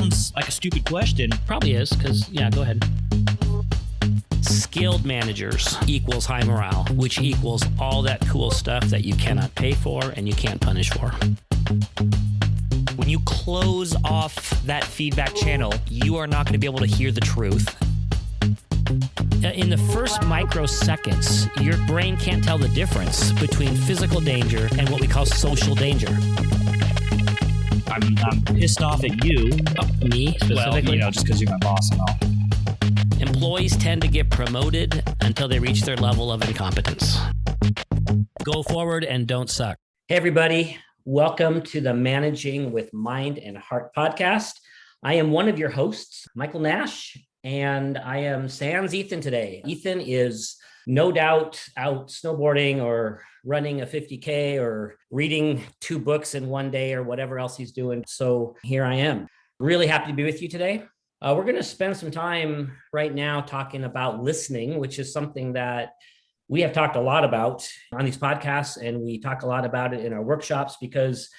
sounds like a stupid question. Probably is, because, yeah, go ahead. Skilled managers equals high morale, which equals all that cool stuff that you cannot pay for and you can't punish for. When you close off that feedback channel, you are not going to be able to hear the truth. In the first microseconds, your brain can't tell the difference between physical danger and what we call social danger. I'm pissed off at you. Me, specifically? Well, just because you're my boss and all. Employees tend to get promoted until they reach their level of incompetence. Go forward and don't suck. Hey, everybody. Welcome to the Managing with Mind and Heart podcast. I am one of your hosts, Michael Nash, and I am sans Ethan today. Ethan is no doubt out snowboarding or running a 50K or reading 2 books in one day or whatever else he's doing. So here I am. Really happy to be with you today. We're going to spend some time right now talking about listening, which is something that we have talked a lot about on these podcasts, and we talk a lot about it in our workshops because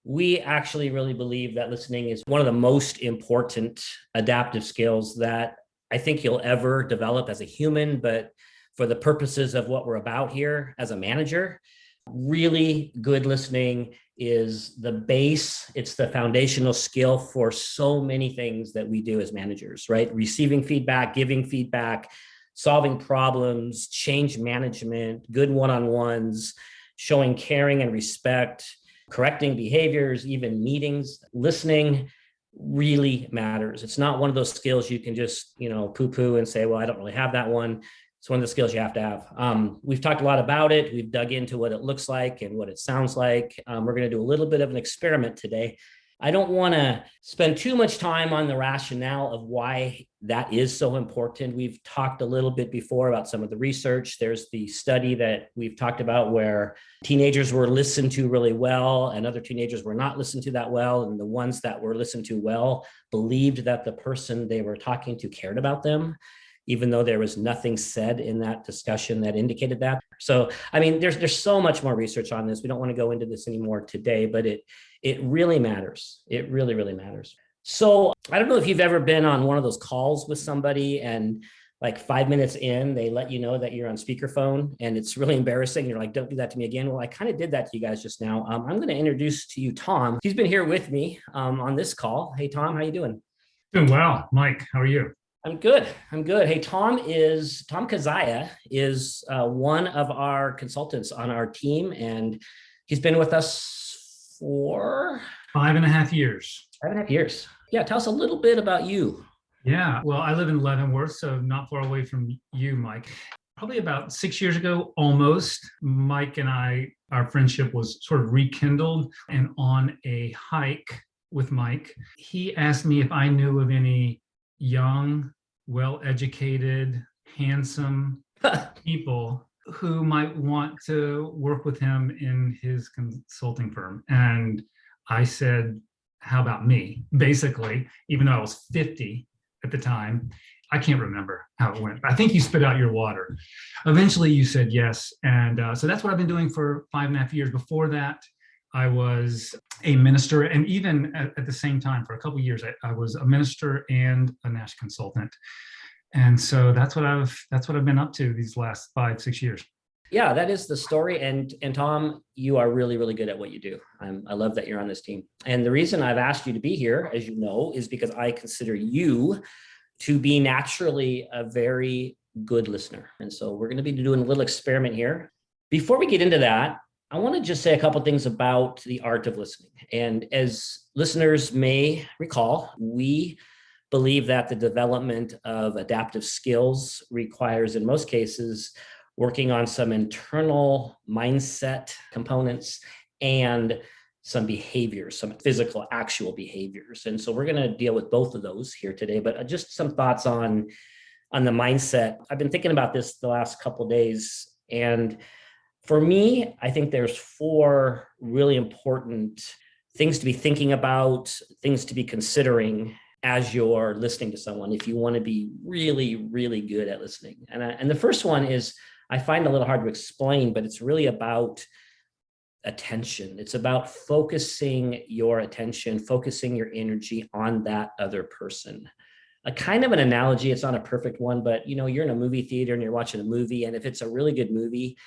we actually really believe that listening is one of the most important adaptive skills that I think you'll ever develop as a human, but for the purposes of what we're about here as a manager, really good listening is the base. It's the foundational skill for so many things that we do as managers, right? Receiving feedback, giving feedback, solving problems, change management, good one-on-ones, showing caring and respect, correcting behaviors, even meetings. Listening really matters. It's not one of those skills you can just, poo-poo and say, well, I don't really have that one. It's one of the skills you have to have. We've talked a lot about it. We've dug into what it looks like and what it sounds like. We're going to do a little bit of an experiment today. I don't want to spend too much time on the rationale of why that is so important. We've talked a little bit before about some of the research. There's the study that we've talked about where teenagers were listened to really well and other teenagers were not listened to that well. And the ones that were listened to well believed that the person they were talking to cared about them, even though there was nothing said in that discussion that indicated that. So, there's so much more research on this. We don't want to go into this anymore today, but it really matters. It really, really matters. So I don't know if you've ever been on one of those calls with somebody and like 5 minutes in, they let you know that you're on speakerphone and it's really embarrassing. You're like, don't do that to me again. Well, I kind of did that to you guys just now. I'm going to introduce to you Tom. He's been here with me on this call. Hey, Tom, how you doing? Doing well. Mike, how are you? I'm good. Hey, Tom Kazaya is one of our consultants on our team, and he's been with us for 5.5 years. 5.5 years. Yeah. Tell us a little bit about you. Yeah. Well, I live in Leavenworth, so not far away from you, Mike. Probably about 6 years ago, almost, Mike and our friendship was sort of rekindled, and on a hike with Mike, he asked me if I knew of any young, well-educated, handsome people who might want to work with him in his consulting firm. And I said, how about me? Basically, even though I was 50 at the time, I can't remember how it went. I think you spit out your water. Eventually you said yes. And so that's what I've been doing for 5.5 years. Before that, I was a minister, and even at the same time, for a couple of years, I was a minister and a Nash consultant. And so that's what I've been up to these last 5-6 years. Yeah, that is the story. And Tom, you are really, really good at what you do. I love that you're on this team. And the reason I've asked you to be here, as you know, is because I consider you to be naturally a very good listener. And so we're going to be doing a little experiment here. Before we get into that, I want to just say a couple of things about the art of listening. And as listeners may recall, we believe that the development of adaptive skills requires, in most cases, working on some internal mindset components and some behaviors, some physical, actual behaviors. And so we're going to deal with both of those here today, but just some thoughts on the mindset. I've been thinking about this the last couple of days, and for me, I think there's 4 really important things to be thinking about, things to be considering as you're listening to someone, if you want to be really, really good at listening. And the first one is, I find a little hard to explain, but it's really about attention. It's about focusing your attention, focusing your energy on that other person. A kind of an analogy, it's not a perfect one, but you're in a movie theater and you're watching a movie, and if it's a really good movie,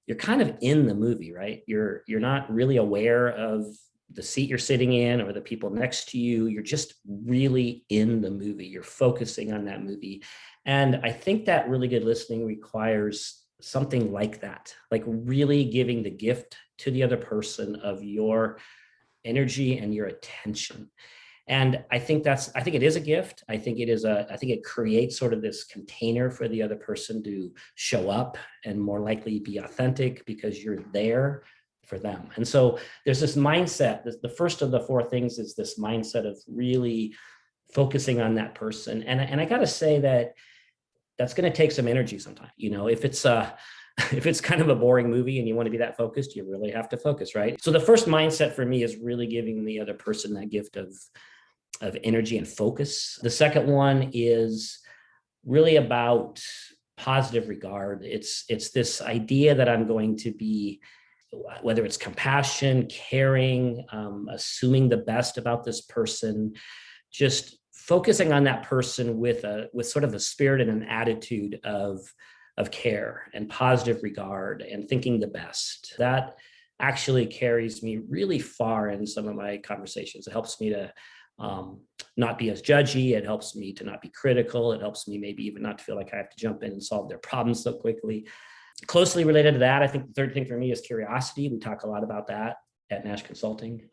you're kind of in the movie, right? You're not really aware of the seat you're sitting in or the people next to you. You're just really in the movie. You're focusing on that movie. And I think that really good listening requires something like that, like really giving the gift to the other person of your energy and your attention. And I think it is a gift. I think it creates sort of this container for the other person to show up and more likely be authentic because you're there for them. And so there's this mindset. The first of the four things is this mindset of really focusing on that person. And I got to say that's going to take some energy sometimes. If it's kind of a boring movie and you want to be that focused, you really have to focus, right? So the first mindset for me is really giving the other person that gift of energy and focus. The second one is really about positive regard. It's this idea that I'm going to be, whether it's compassion, caring, assuming the best about this person, just focusing on that person with sort of a spirit and an attitude of care and positive regard and thinking the best. That actually carries me really far in some of my conversations. It helps me to not be as judgy. It helps me to not be critical. It helps me maybe even not to feel like I have to jump in and solve their problems so quickly. Closely related to that, I think the third thing for me is curiosity. We talk a lot about that at Nash Consulting.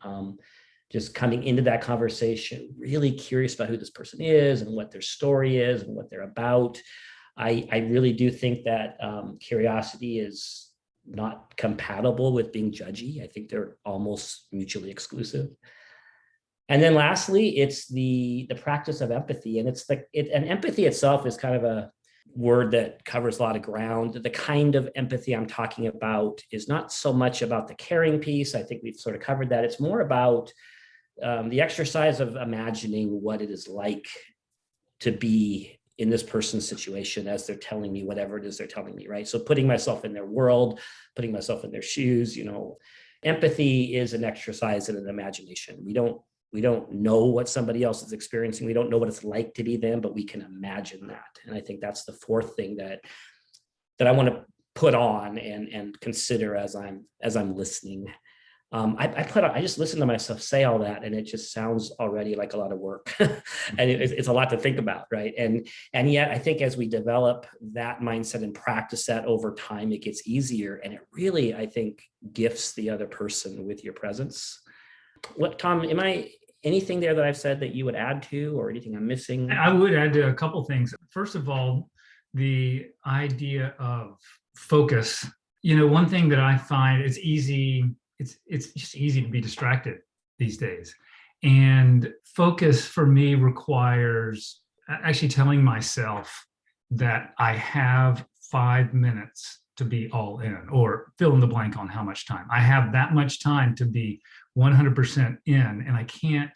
Just coming into that conversation, really curious about who this person is and what their story is and what they're about. I really do think that curiosity is not compatible with being judgy. I think they're almost mutually exclusive. And then lastly, it's the practice of empathy. And and empathy itself is kind of a word that covers a lot of ground. The kind of empathy I'm talking about is not so much about the caring piece. I think we've sort of covered that. It's more about the exercise of imagining what it is like to be in this person's situation as they're telling me whatever it is they're telling me, right? So putting myself in their world, putting myself in their shoes, empathy is an exercise in an imagination. We don't know what somebody else is experiencing. We don't know what it's like to be them, but we can imagine that. And I think that's the fourth thing that I want to put on and consider as I'm listening. I just listen to myself say all that, and it just sounds already like a lot of work, and it's a lot to think about, right? And yet, I think as we develop that mindset and practice that over time, it gets easier, and it really, I think, gifts the other person with your presence. What, Tom? Anything there that I've said that you would add to, or anything I'm missing? I would add to a couple things. First of all, the idea of focus. One thing that I find is easy. It's just easy to be distracted these days. And focus for me requires actually telling myself that I have 5 minutes to be all in, or fill in the blank on how much time. I have that much time to be 100% in, and I can't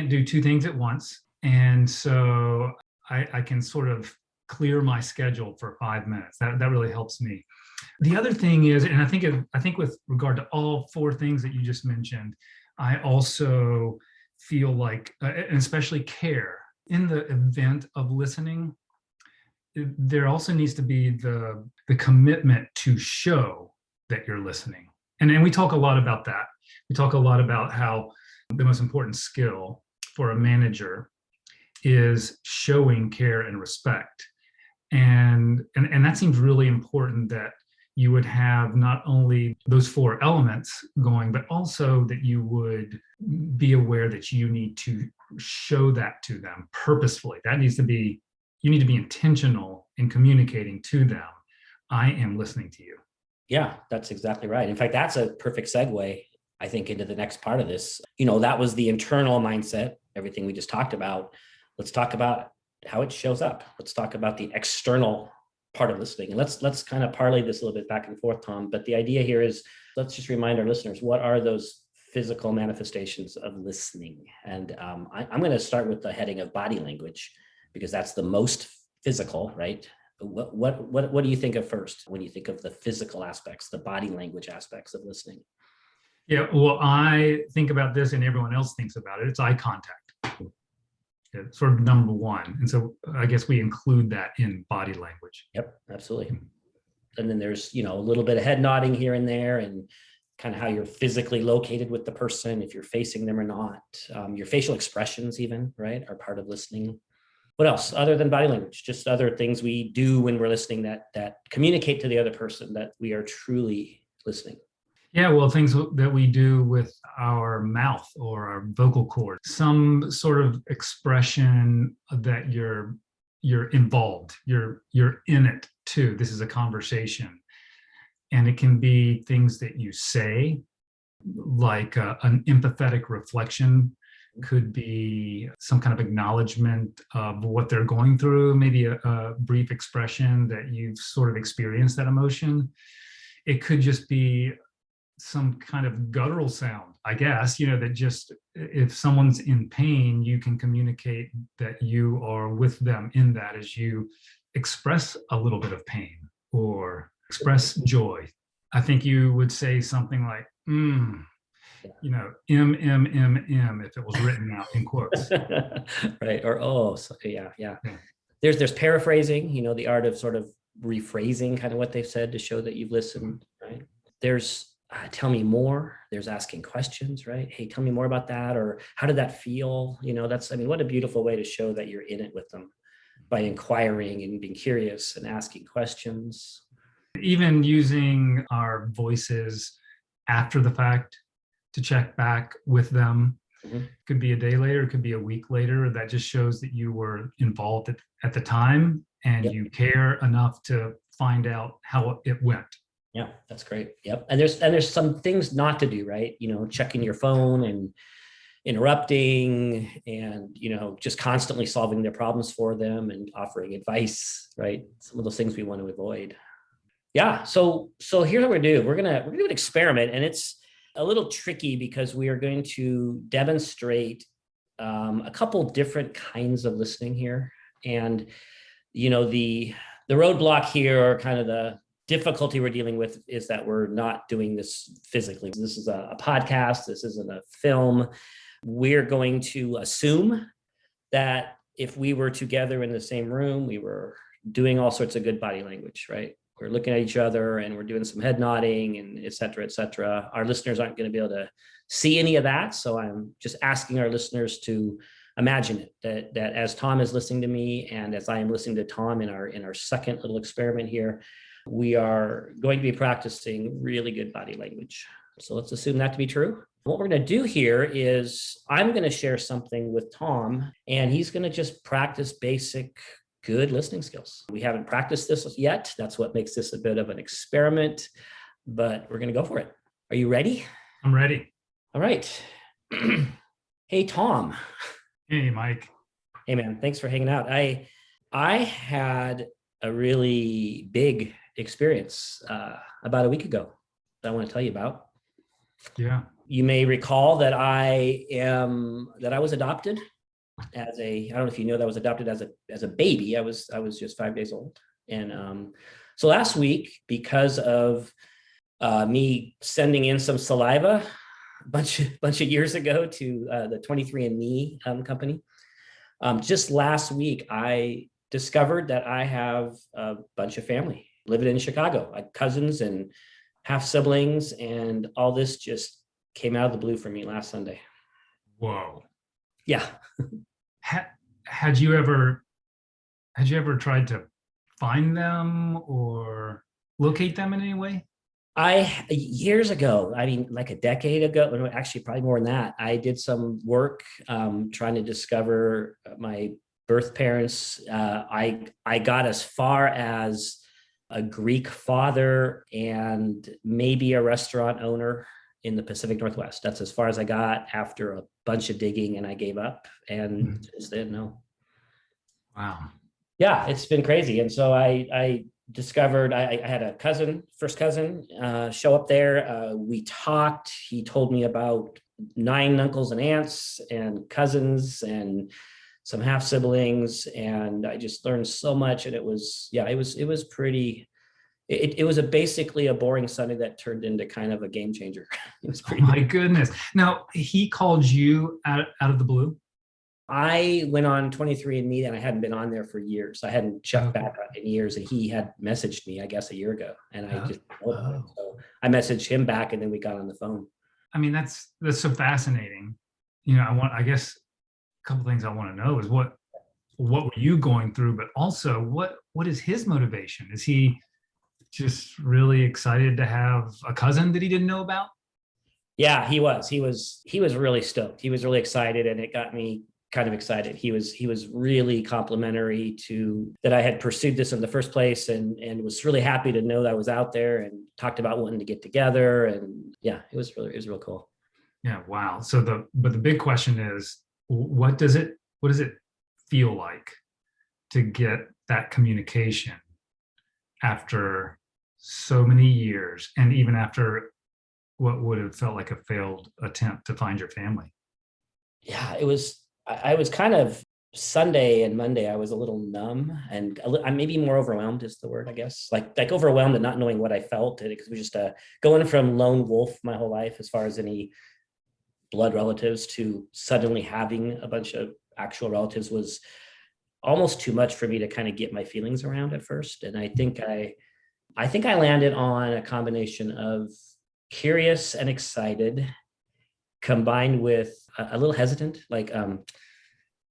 do two things at once. And so I can sort of clear my schedule for 5 minutes. That really helps me. The other thing is, and I think with regard to all four things that you just mentioned, I also feel like, and especially care, in the event of listening, there also needs to be the commitment to show that you're listening. And we talk a lot about that. We talk a lot about how the most important skill for a manager is showing care and respect. And that seems really important, that you would have not only those four elements going, but also that you would be aware that you need to show that to them purposefully. You need to be intentional in communicating to them, I am listening to you. Yeah, that's exactly right. In fact, that's a perfect segue, I think, into the next part of this. That was the internal mindset, everything we just talked about. Let's talk about how it shows up. Let's talk about the external part of listening. And let's kind of parlay this a little bit back and forth, Tom. But the idea here is, let's just remind our listeners, what are those physical manifestations of listening? And I'm going to start with the heading of body language, because that's the most physical, right? What do you think of first when you think of the physical aspects, the body language aspects of listening? Yeah, well, I think about this and everyone else thinks about it. It's eye contact. It's sort of number one. And so I guess we include that in body language. Yep, absolutely. And then there's, a little bit of head nodding here and there, and kind of how you're physically located with the person, if you're facing them or not. Your facial expressions even, right, are part of listening. What else other than body language? Just other things we do when we're listening that communicate to the other person that we are truly listening. Yeah, well, things that we do with our mouth or our vocal cord, some sort of expression that you're involved, you're in it too. This is a conversation, and it can be things that you say, like an empathetic reflection. Could be some kind of acknowledgement of what they're going through, maybe a brief expression that you've sort of experienced that emotion. It could just be some kind of guttural sound, I guess, that just, if someone's in pain, you can communicate that you are with them in that as you express a little bit of pain or express joy. I think you would say something like, if it was written out in quotes. Right. Or, oh, so, yeah. There's paraphrasing, the art of sort of rephrasing kind of what they've said to show that you've listened, right? There's tell me more. There's asking questions, right? Hey, tell me more about that. Or how did that feel? What a beautiful way to show that you're in it with them, by inquiring and being curious and asking questions. Even using our voices after the fact to check back with them. Could be a day later, it could be a week later. That just shows that you were involved at the time, and you care enough to find out how it went. Yeah, that's great. Yep. And there's some things not to do, right? Checking your phone and interrupting and, just constantly solving their problems for them and offering advice, right? Some of those things we want to avoid. Yeah. So here's what we're gonna do. We're gonna do an experiment, and it's a little tricky because we are going to demonstrate a couple different kinds of listening here. And, the roadblock here, or kind of the difficulty we're dealing with, is that we're not doing this physically. This is a podcast. This isn't a film. We're going to assume that if we were together in the same room, we were doing all sorts of good body language, right? We're looking at each other and we're doing some head nodding and et cetera, et cetera. Our listeners aren't going to be able to see any of that. So I'm just asking our listeners to imagine it, that as Tom is listening to me and as I am listening to Tom in our second little experiment here, we are going to be practicing really good body language. So let's assume that to be true. What we're going to do here is I'm going to share something with Tom, and he's going to just practice basic good listening skills. We haven't practiced this yet. That's what makes this a bit of an experiment, but we're going to go for it. Are you ready? I'm ready. All right. Hey, Tom. Hey, Mike. Hey, man. Thanks for hanging out. I had a really big experience about a week ago that I want to tell you about. Yeah. You may recall that I was adopted I don't know if you know that I was adopted as a baby. I was just 5 days old. And so last week, because of me sending in some saliva a bunch of years ago to the 23andMe company, just last week, I discovered that I have a bunch of family living in Chicago, like cousins and half siblings, and all this just came out of the blue for me last Sunday. Whoa. Yeah. Had you ever tried to find them or locate them in any way? Years ago, like a decade ago, actually probably more than that, I did some work trying to discover my birth parents. I got as far as a Greek father and maybe a restaurant owner in the Pacific Northwest. That's as far as I got after a bunch of digging, and I gave up, and just didn't know. Wow. Yeah, it's been crazy. And so I discovered I had a first cousin show up there. We talked. He told me about 9 uncles and aunts and cousins and some half siblings, and I just learned so much. And it was pretty it was basically a boring Sunday that turned into kind of a game changer. It was Oh pretty my good. goodness. Now he called you out of the blue. I went on 23andMe and I hadn't been on there for years. I hadn't checked Okay. back in years, and he had messaged me, I guess, a year ago, and I Oh, just know about it. oh. So I messaged him back, and then we got on the phone. I mean, that's so fascinating. I guess a couple things I want to know is what were you going through, but also what is his motivation? Is he just really excited to have a cousin that he didn't know about? Yeah, he was. He was really stoked. He was really excited, and it got me kind of excited. He was really complimentary to that I had pursued this in the first place, and was really happy to know that I was out there, and talked about wanting to get together. And yeah, it was real cool. Yeah, wow. But the big question is, what does it feel like to get that communication after so many years, and even after what would have felt like a failed attempt to find your family? Yeah, it was. I was kind of Sunday and Monday. I was a little numb, and I'm maybe more overwhelmed is the word, I guess. Like overwhelmed and not knowing what I felt, because it was just going from lone wolf my whole life as far as any blood relatives to suddenly having a bunch of actual relatives was almost too much for me to kind of get my feelings around at first. And I think I landed on a combination of curious and excited, combined with a little hesitant, like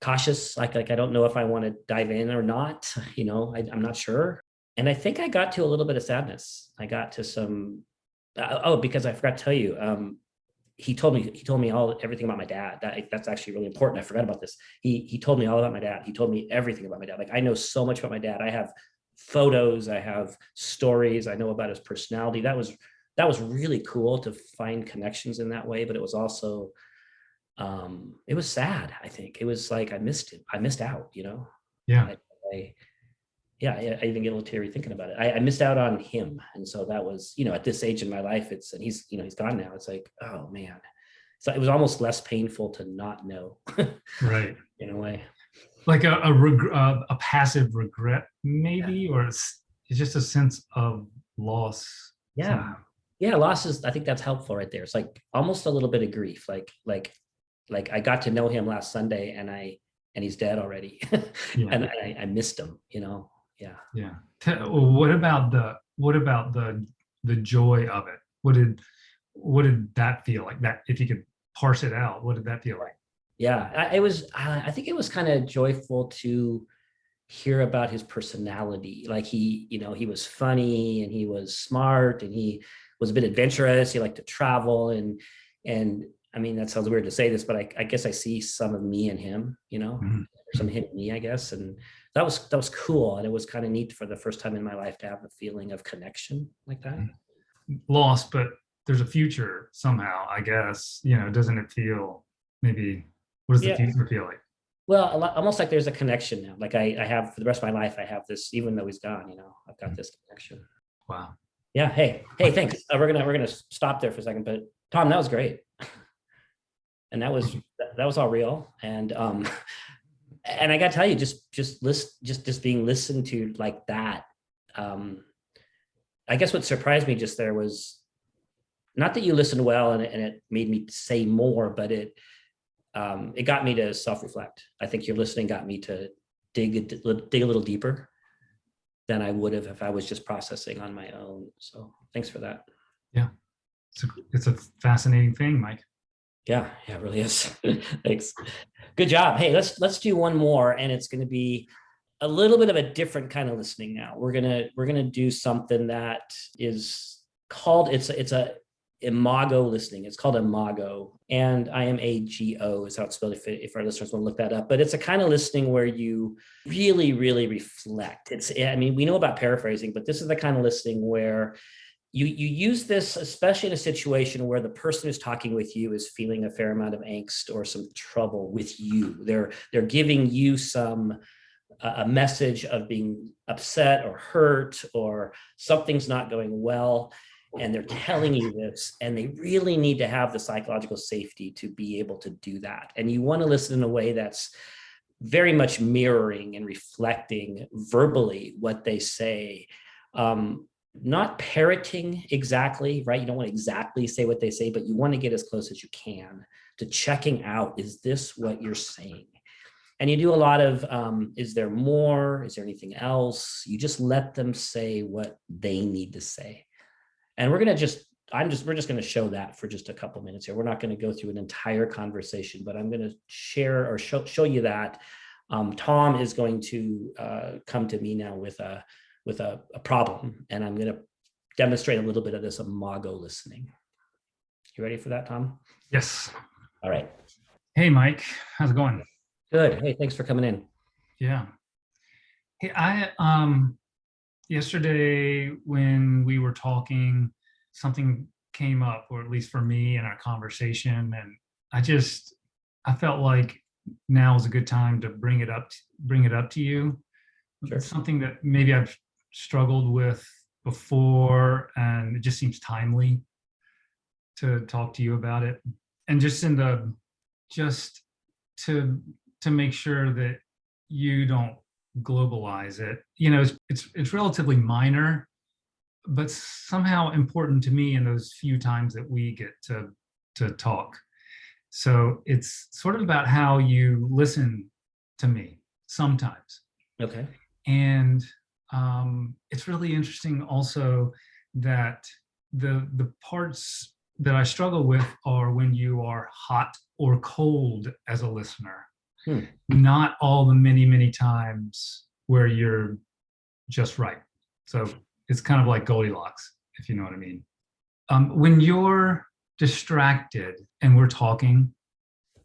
cautious, like I don't know if I want to dive in or not. I'm not sure. And I think I got to a little bit of sadness. I got to some. Oh, because I forgot to tell you, he told me everything about my dad. That's actually really important. I forgot about this. He told me all about my dad. He told me everything about my dad. Like, I know so much about my dad. I have photos, I have stories, I know about his personality. That was really cool to find connections in that way. But it was also it was sad. I think it was like I missed him. I missed out. Yeah. I yeah, I even get a little teary thinking about it. I missed out on him, and so that was, at this age in my life, and he's gone now. It's like, oh man, so it was almost less painful to not know, Right. in a way. Like a passive regret, Yeah, maybe, or it's just a sense of loss. yeah, Some, yeah. Losses. I think that's helpful right there. It's like almost a little bit of grief. Like I got to know him last Sunday, and he's dead already, yeah, and I missed him. Yeah. yeah. What about the joy of it? What did that feel like? That, if you could parse it out, what did that feel like? Yeah, it was. I think it was kind of joyful to hear about his personality. Like he was funny, and he was smart, and he was a bit adventurous. He liked to travel, and I mean, that sounds weird to say this, but I guess I see some of me in him. Mhm. Some him in me, I guess, and that was cool, and it was kind of neat for the first time in my life to have a feeling of connection like that. Lost, but there's a future somehow, I guess. Doesn't it feel, maybe, what does the Yeah. future feel like? Well, almost like there's a connection now. Like I have for the rest of my life, I have this, even though he's gone. I've got this connection. Wow. Yeah. Hey, thanks. We're gonna stop there for a second, but Tom, that was great, and that was all real. And I got to tell you, just being listened to like that. Um, I guess what surprised me just there was not that you listened well, and it made me say more, but it got me to self-reflect. I think your listening got me to dig a little deeper than I would have if I was just processing on my own. So thanks for that. Yeah. It's a fascinating thing, Mike. Yeah, it really is. Thanks. Good job. Hey, let's do one more, and it's going to be a little bit of a different kind of listening now. We're gonna do something that is called it's a Imago listening. It's called Imago, and Imago is how it's spelled. If our listeners want to look that up, but it's a kind of listening where you really, really reflect. I mean, we know about paraphrasing, but this is the kind of listening where you use this, especially in a situation where the person who's talking with you is feeling a fair amount of angst or some trouble with you. They're giving you a message of being upset or hurt, or something's not going well, and they're telling you this, and they really need to have the psychological safety to be able to do that. And you want to listen in a way that's very much mirroring and reflecting verbally what they say. not parroting exactly, right? You don't want to exactly say what they say, but you want to get as close as you can to checking out, is this what you're saying? And you do a lot of, is there more? Is there anything else? You just let them say what they need to say. And we're just going to show that for just a couple minutes here. We're not going to go through an entire conversation, but I'm going to share or show you that. Tom is going to come to me now with a problem, and I'm going to demonstrate a little bit of this Imago listening. You ready for that, Tom? Yes. All right. Hey, Mike. How's it going? Good. Hey, thanks for coming in. Yeah. Hey, yesterday when we were talking, something came up, or at least for me in our conversation, and I felt like now is a good time to bring it up to you. Sure. It's something that maybe I've struggled with before, and it just seems timely to talk to you about it. And just to make sure that you don't globalize it. It's relatively minor, but somehow important to me in those few times that we get to talk. So it's sort of about how you listen to me sometimes. Okay. And it's really interesting also that the parts that I struggle with are when you are hot or cold as a listener. Not all the many, many times where you're just right. So it's kind of like Goldilocks, if you know what I mean. When you're distracted and we're talking,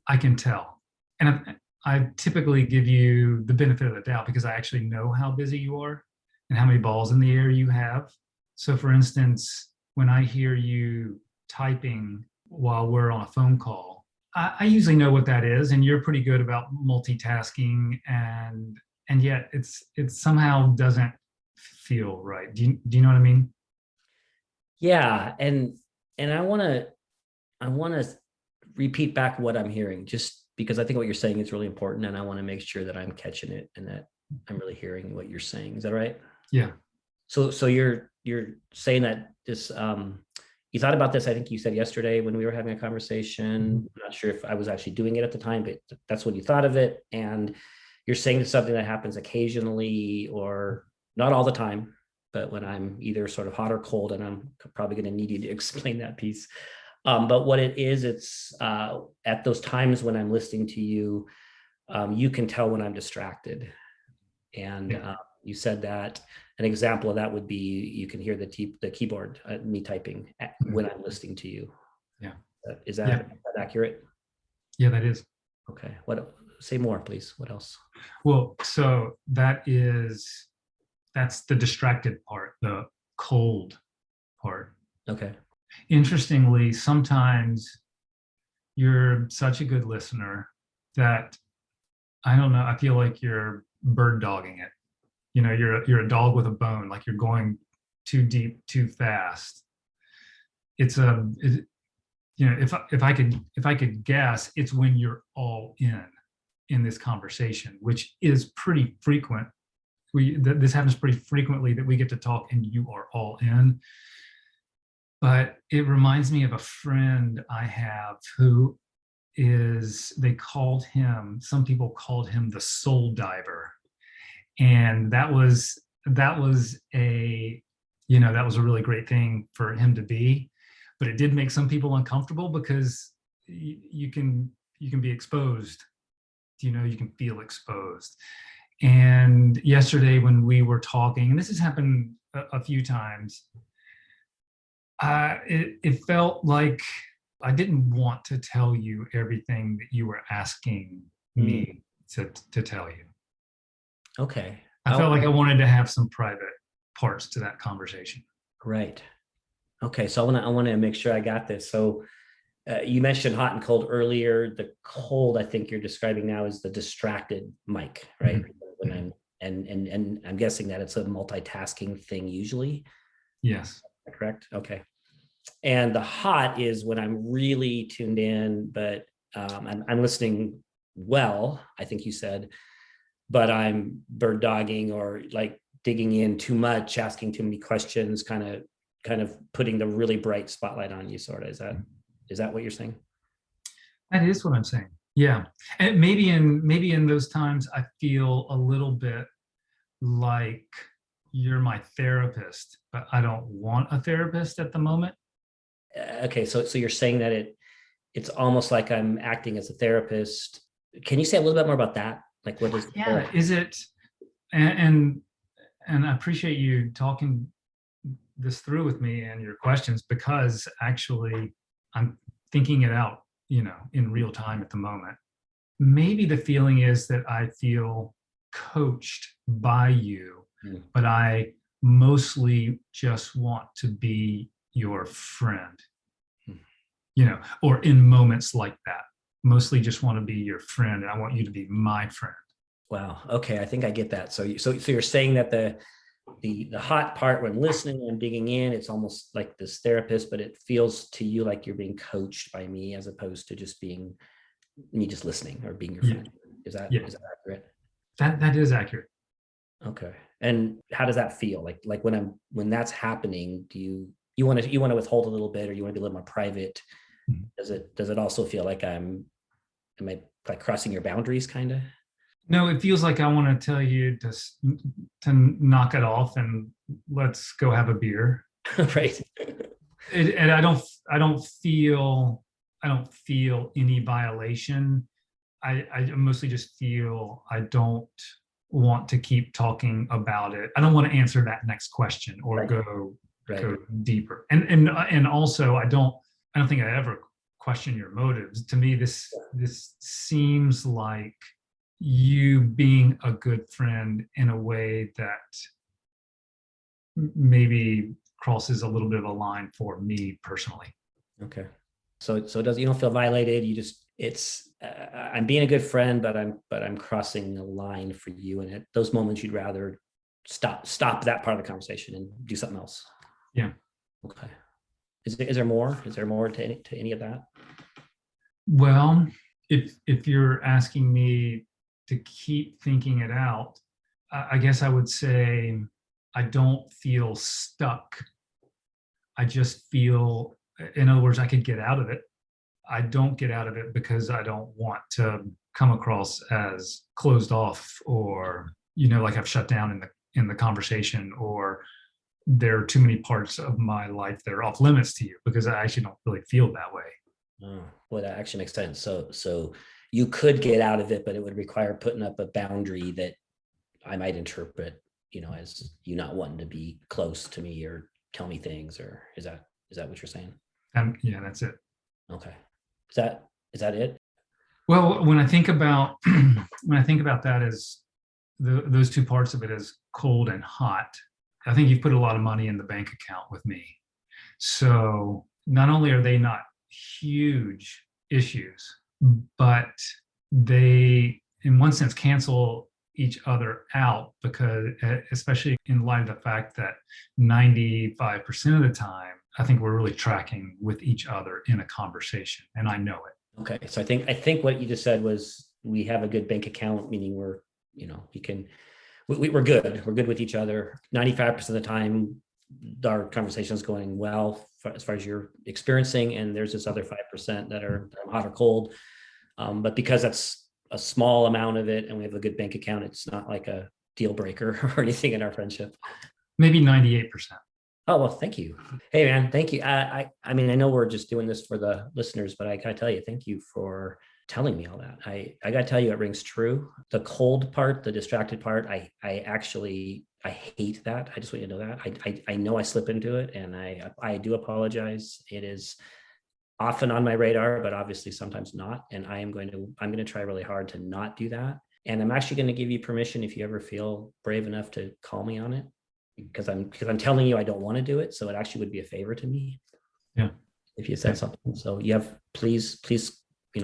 I can tell. And I typically give you the benefit of the doubt because I actually know how busy you are and how many balls in the air you have. So for instance, when I hear you typing while we're on a phone call, I usually know what that is, and you're pretty good about multitasking, and yet it somehow doesn't feel right. Do you know what I mean? Yeah, and I want to repeat back what I'm hearing, just because I think what you're saying is really important, and I want to make sure that I'm catching it and that I'm really hearing what you're saying. Is that right? Yeah. So you're saying that this you thought about this, I think you said yesterday when we were having a conversation. I'm not sure if I was actually doing it at the time, but that's what you thought of it. And you're saying it's something that happens occasionally, or not all the time, but when I'm either sort of hot or cold, and I'm probably going to need you to explain that piece. But what it is, it's at those times when I'm listening to you, you can tell when I'm distracted. And you said that an example of that would be you can hear the keyboard, me typing when I'm listening to you. Yeah. Is that accurate? Yeah, that is. Okay. Say more, please. What else? Well, so that's the distracted part, the cold part. Okay. Interestingly, sometimes you're such a good listener that I don't know, I feel like you're bird dogging it. You're a dog with a bone, like you're going too deep, too fast. If I could guess, it's when you're all in this conversation, which is pretty frequent. This happens pretty frequently, that we get to talk and you are all in. But it reminds me of a friend I have who some people called him the soul diver. And that was a really great thing for him to be, but it did make some people uncomfortable because you can be exposed. You can feel exposed. And yesterday when we were talking, and this has happened a few times, it felt like I didn't want to tell you everything that you were asking me to tell you. Okay. I felt like I wanted to have some private parts to that conversation. Right. Okay. So I want to make sure I got this. So you mentioned hot and cold earlier. The cold, I think you're describing now, is the distracted mic, right? Mm-hmm. When and I'm guessing that it's a multitasking thing usually. Yes. Correct. Okay. And the hot is when I'm really tuned in, but I'm listening well, I think you said, but I'm bird dogging or like digging in too much, asking too many questions, kind of putting the really bright spotlight on you, sort of. Is that what you're saying? That is what I'm saying. Yeah. And maybe in those times I feel a little bit like you're my therapist, but I don't want a therapist at the moment. Okay, so you're saying that it's almost like I'm acting as a therapist. Can you say a little bit more about that? Like, what is Yeah, is it and and I appreciate you talking this through with me and your questions, because actually I'm thinking it out, in real time at the moment. Maybe the feeling is that I feel coached by you, Mm. but I mostly just want to be your friend, Mm. or in moments like that, mostly just want to be your friend and I want you to be my friend. Wow. Okay, I think I get that. So you're saying that the hot part when listening and digging in, it's almost like this therapist, but it feels to you like you're being coached by me as opposed to just being me just listening or being your Yeah, friend. Is that yeah, is that accurate? that is accurate. Okay. And how does that feel? Like when that's happening, do you want to withhold a little bit, or you want to be a little more private? Mhm. Does it also feel like am I like crossing your boundaries kind of? No, it feels like I want to tell you to knock it off and let's go have a beer. Right. And I don't feel any violation. I mostly just feel I don't want to keep talking about it. I don't want to answer that next question or Right. go Right. go deeper. And also I don't think I ever question your motives. To me, this seems like you being a good friend in a way that maybe crosses a little bit of a line for me personally. Okay. So you don't feel violated. You just it's I'm being a good friend, but I'm crossing a line for you, and at those moments you'd rather stop that part of the conversation and do something else. Yeah. Okay. Is there more? Is there more to any of that? Well, if you're asking me to keep thinking it out, I guess I would say I don't feel stuck. I just feel, in other words, I could get out of it. I don't get out of it because I don't want to come across as closed off, or like I've shut down in the conversation, or there are too many parts of my life that are off limits to you, because I actually don't really feel that way. Oh, well, that actually makes sense. So you could get out of it, but it would require putting up a boundary that I might interpret, as you not wanting to be close to me or tell me things, or is that what you're saying? Yeah, that's it. Okay. Is that it? Well, when I think about that as those two parts of it as cold and hot, I think you've put a lot of money in the bank account with me. So not only are they not huge issues, but they, in one sense, cancel each other out, because especially in light of the fact that 95% of the time, I think we're really tracking with each other in a conversation, and I know it. Okay. So I think what you just said was we have a good bank account, meaning you can we're good. We're good with each other. 95% of the time, our conversation is going well as far as you're experiencing. And there's this other 5% that are hot or cold. But because that's a small amount of it and we have a good bank account, it's not like a deal breaker or anything in our friendship. Maybe 98%. Oh, well, thank you. Hey, man, thank you. I mean, I know we're just doing this for the listeners, but I gotta tell you, thank you for telling me all that. I gotta tell you, it rings true. The cold part, the distracted part, I hate that. I just want you to know that. I know I slip into it, and I do apologize. It is often on my radar, but obviously sometimes not. And I'm going to try really hard to not do that. And I'm actually going to give you permission, if you ever feel brave enough, to call me on it, because I'm telling you I don't want to do it. So it actually would be a favor to me Yeah. if you said something. So please,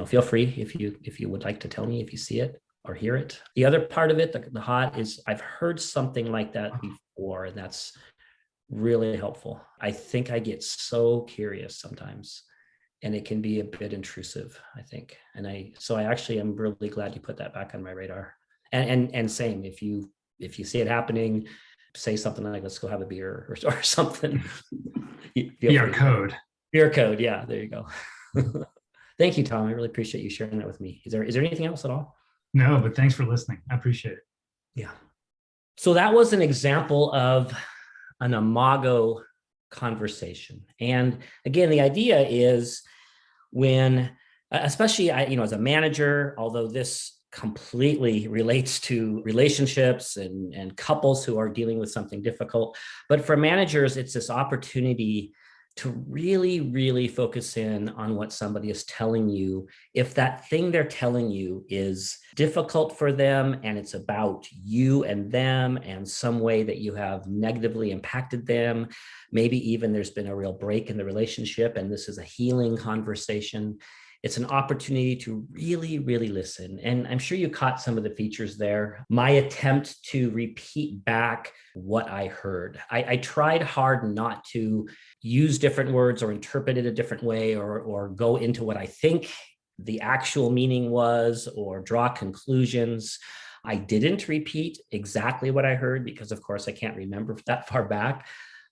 feel free if you would like to tell me if you see it or hear it. The other part of it, the hot, is I've heard something like that before, and that's really helpful. I think I get so curious sometimes, and it can be a bit intrusive, I think. So I actually am really glad you put that back on my radar. And same, if you see it happening, say something like, let's go have a beer or something. PR code. Beer code. Yeah, there you go. Thank you, Tom. I really appreciate you sharing that with me. Is there anything else at all? No, but thanks for listening. I appreciate it. Yeah. So that was an example of an Imago conversation. And again, the idea is when, especially as a manager, although this completely relates to relationships and couples who are dealing with something difficult, but for managers, it's this opportunity to really, really focus in on what somebody is telling you. If that thing they're telling you is difficult for them and it's about you and them and some way that you have negatively impacted them, maybe even there's been a real break in the relationship and this is a healing conversation, it's an opportunity to really, really listen. And I'm sure you caught some of the features there. My attempt to repeat back what I heard. I tried hard not to use different words or interpret it a different way or go into what I think the actual meaning was or draw conclusions. I didn't repeat exactly what I heard because, of course, I can't remember that far back.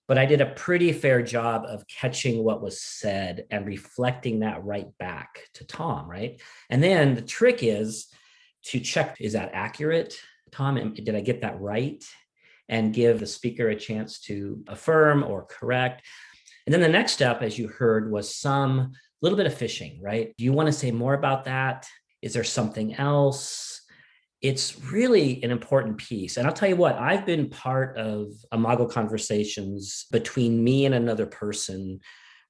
But I did a pretty fair job of catching what was said and reflecting that right back to Tom, right? And then the trick is to check, is that accurate, Tom? And did I get that right? And give the speaker a chance to affirm or correct. And then the next step, as you heard, was some little bit of fishing, right? Do you want to say more about that? Is there something else? It's really an important piece. And I'll tell you what, I've been part of Imago conversations between me and another person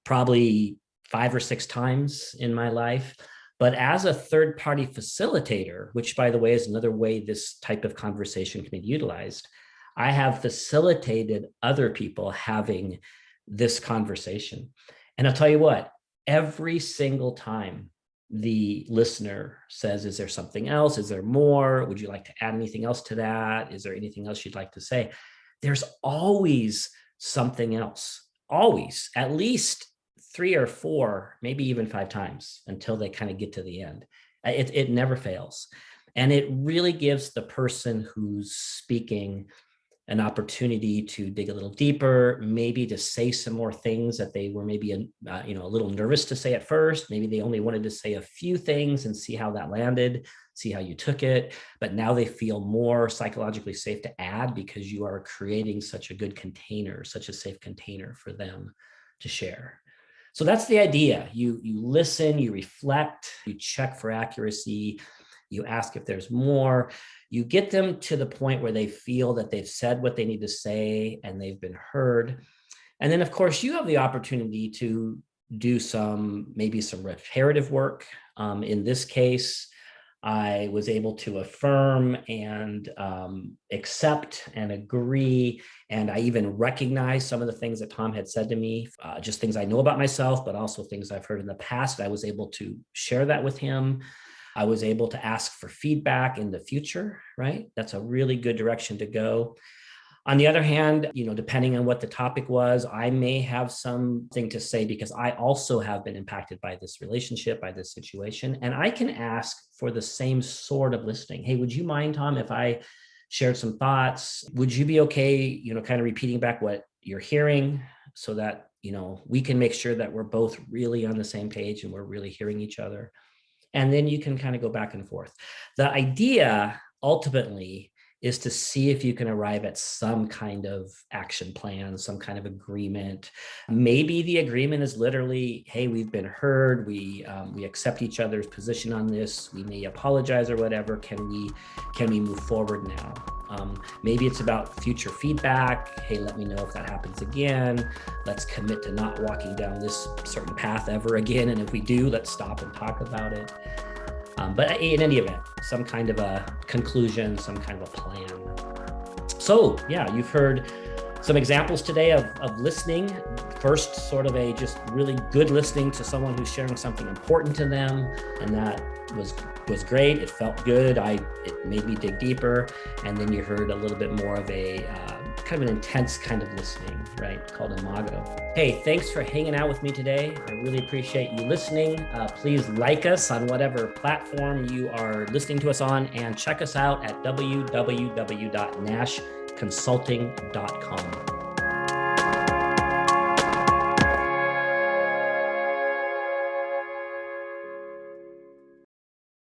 probably 5 or 6 times in my life. But as a third-party facilitator, which, by the way, is another way this type of conversation can be utilized, I have facilitated other people having this conversation. And I'll tell you what, every single time the listener says, is there something else? Is there more? Would you like to add anything else to that? Is there anything else you'd like to say? There's always something else, always, at least 3 or 4, maybe even 5 times until they kind of get to the end. It never fails. And it really gives the person who's speaking an opportunity to dig a little deeper, maybe to say some more things that they were maybe a little nervous to say at first. Maybe they only wanted to say a few things and see how that landed, see how you took it. But now they feel more psychologically safe to add because you are creating such a good container, such a safe container for them to share. So that's the idea. You listen, you reflect, you check for accuracy, you ask if there's more. You get them to the point where they feel that they've said what they need to say and they've been heard. And then, of course, you have the opportunity to do maybe some reparative work. In this case, I was able to affirm and accept and agree. And I even recognize some of the things that Tom had said to me, just things I know about myself, but also things I've heard in the past. I was able to share that with him. I was able to ask for feedback in the future, right? That's a really good direction to go. On the other hand, depending on what the topic was, I may have something to say because I also have been impacted by this relationship, by this situation. And I can ask for the same sort of listening. Hey, would you mind, Tom, if I shared some thoughts? Would you be okay, kind of repeating back what you're hearing so that, we can make sure that we're both really on the same page and we're really hearing each other? And then you can kind of go back and forth. The idea ultimately is to see if you can arrive at some kind of action plan, some kind of agreement. Maybe the agreement is literally, hey, we've been heard. We accept each other's position on this. We may apologize or whatever. Can we move forward now? Maybe it's about future feedback. Hey, let me know if that happens again. Let's commit to not walking down this certain path ever again. And if we do, let's stop and talk about it. But in any event, some kind of a conclusion, some kind of a plan. So yeah, you've heard some examples today of listening. First, sort of a just really good listening to someone who's sharing something important to them. And that was great. It felt good. It made me dig deeper. And then you heard a little bit more of a kind of an intense kind of listening, right? Called Imago. Hey, thanks for hanging out with me today. I really appreciate you listening. Please like us on whatever platform you are listening to us on and check us out at www.nashconnect.com. consulting.com.